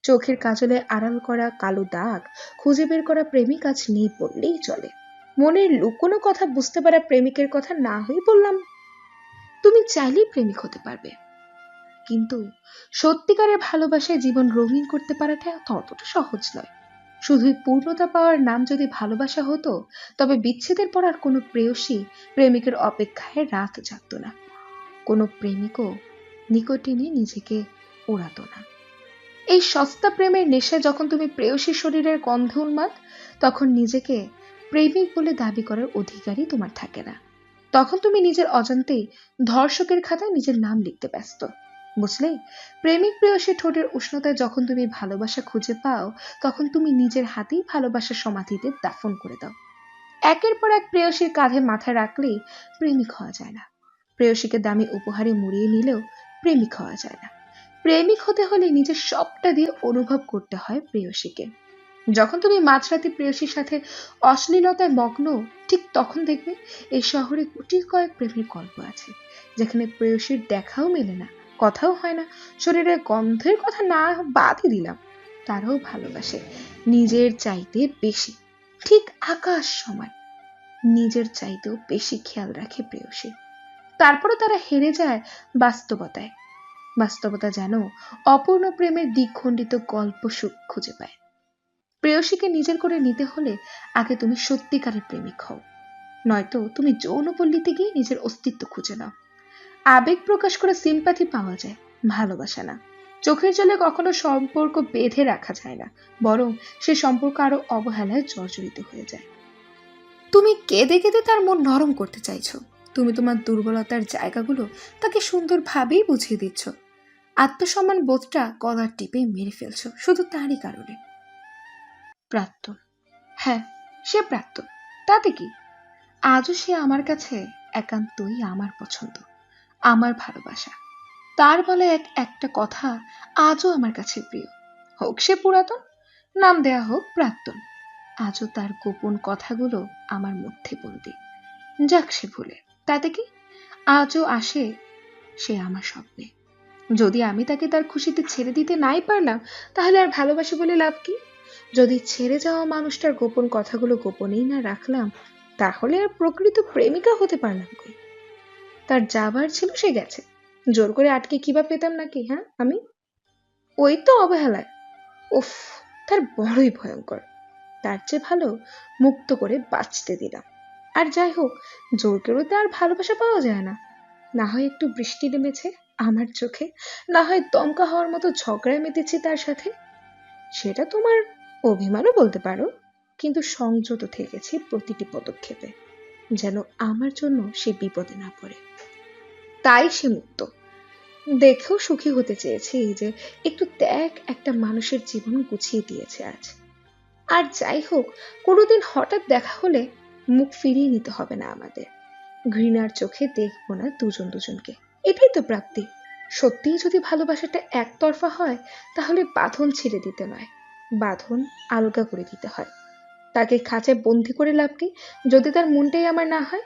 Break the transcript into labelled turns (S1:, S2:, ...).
S1: চোখের কাজলে আড়াল করা কালো দাগ খুঁজে বের করা প্রেমিক আজ নেই বললেই চলে। মনের লুকোনো কথা বুঝতে পারা প্রেমিকের কথা না হয়ে বললাম। তুমি চাইলেই প্রেমিক হতে পারবে, কিন্তু সত্যিকারের ভালোবাসায় জীবন রঙিন করতে পারাটা ততটা সহজ নয়। শুধুই পূর্ণতা পাওয়ার নাম যদি ভালোবাসা হতো, তবে বিচ্ছেদের পর আর কোনো প্রেয়সী প্রেমিকের অপেক্ষায় রাত জাগত না, কোনো প্রেমিকও নিকটিনে নিজেকে ওড়াতো না। এই সস্তা প্রেমের নেশায় যখন তুমি প্রেয়সী শরীরের গন্ধে উন্মাদ, তখন নিজেকে প্রেমিক বলে দাবি করার অধিকারই তোমার থাকে না। তখন তুমি নিজের অজান্তেই ধর্ষকের খাতায় নিজের নাম লিখতে ব্যস্ত। বুঝলে, প্রেমিক প্রেয়সী ঠোঁটের উষ্ণতায় যখন তুমি ভালোবাসা খুঁজে পাও, তখন তুমি নিজের হাতেই ভালোবাসার সমাধিতে দাফন করে দাও। একের পর এক প্রেয়সীর কাঁধে মাথা রাখলেই প্রেমিক হওয়া যায় না। প্রেয়সীকে দামি উপহারে মুড়িয়ে নিলেও প্রেমিক হওয়া যায় না। প্রেমিক হতে হলে নিজের সবটা দিয়ে অনুভব করতে হয় প্রেয়সীকে। যখন তুমি মাঝরাতে প্রেয়সীর সাথে অশ্লীলতায় মগ্ন, ঠিক তখন দেখবে এই শহরে গুটির কয়েক প্রেমের গল্প আছে, যেখানে প্রেয়সীর দেখাও মেলে না, কথাও হয় না, শরীরের গন্ধের কথা না বাদই দিলাম, তারাও ভালোবাসে নিজের চাইতে বেশি। ঠিক আকাশ সমান, নিজের চাইতেও বেশি খেয়াল রাখে প্রেয়সী। তারপরে তারা হেরে যায় বাস্তবতায়। বাস্তবতা যেন অপূর্ণ প্রেমের দ্বিখণ্ডিত গল্প সুখ খুঁজে পায়। প্রেয়সীকে নিজের করে নিতে হলে আগে তুমি সত্যিকারের প্রেমিক হও, নয়তো তুমি যৌনপল্লীতে গিয়ে নিজের অস্তিত্ব খুঁজে নাও। আবেগ প্রকাশ করে সিম্প্যাথি পাওয়া যায়, ভালোবাসা না। চোখের জলে কখনো সম্পর্ক বেঁধে রাখা যায় না, বরং সে সম্পর্ক আরো অবহেলায় জর্জরিত হয়ে যায়। তুমি কেঁদে কেঁদে তার মন নরম করতে চাইছো, তুমি তোমার দুর্বলতার জায়গাগুলো তাকে সুন্দরভাবেই বুঝিয়ে দিচ্ছ। আত্মসম্মান বোধটা গলার টিপে মেরে ফেলছো শুধু তারই কারণে। প্রাক্তন, হ্যাঁ, সে প্রাক্তন, তাতে কি? আজও সে আমার কাছে একান্তই আমার পছন্দ, আমার ভালোবাসা। তার বলে একটা কথা আজও আমার কাছে প্রিয়। হোক সে পুরাতন, নাম দেয়া হোক প্রাক্তন, আজও তার গোপন কথাগুলো আমার মধ্যে বন্দি। যাক সে ভুলে, তাতে কি? আজও আসে সে আমার স্বপ্নে। যদি আমি তাকে তার খুশিতে ছেড়ে দিতে নাই পারলাম, তাহলে আর ভালোবাসা বলে লাভ কি? যদি ছেড়ে যাওয়া মানুষটার গোপন কথাগুলো গোপনেই না রাখলাম, তাহলে আর প্রকৃত প্রেমিকা হতে পারলাম কই? তার যাবার ছিল সে গেছে, জোর করে আটকে কিবা পেতাম নাকি? হ্যাঁ, আমি ওই তো অবহেলায়। উফ, তার বড়ই ভয়ঙ্কর। তার চেয়ে ভালো মুক্ত করে বাঁচতে দিলাম। আর যাই হোক, জোর করে তো আর ভালোবাসা পাওয়া যায় না। না হয় একটু বৃষ্টি নেমেছে আমার চোখে, না হয় দমকা হওয়ার মতো ঝগড়ায় মেতেছি তার সাথে, সেটা তোমার অভিমানও বলতে পারো। কিন্তু সংযত থেকেছি প্রতিটি পদক্ষেপে, যেন আমার জন্য সে বিপদে না পড়ে। তাই সে মুক্ত। দেখেও সুখী হতে চেয়েছি যে একটু ত্যাগ একটা মানুষের জীবন গুছিয়ে দিয়েছে আজ। আর যাই হোক, কোনোদিন হঠাৎ দেখা হলে মুখ ফিরিয়ে নিতে হবে না আমাদের। ঘৃণার চোখে দেখবো না দুজন দুজনকে, এটাই তো প্রাপ্তি। সত্যিই যদি ভালোবাসাটা একতরফা হয়, তাহলে বাঁধন ছেড়ে দিতে নয়, বাঁধন আলগা করে দিতে হয়। তাকে খাঁচায় বন্দি করে লাভ কি, যদি তার মনটাই আমার না হয়?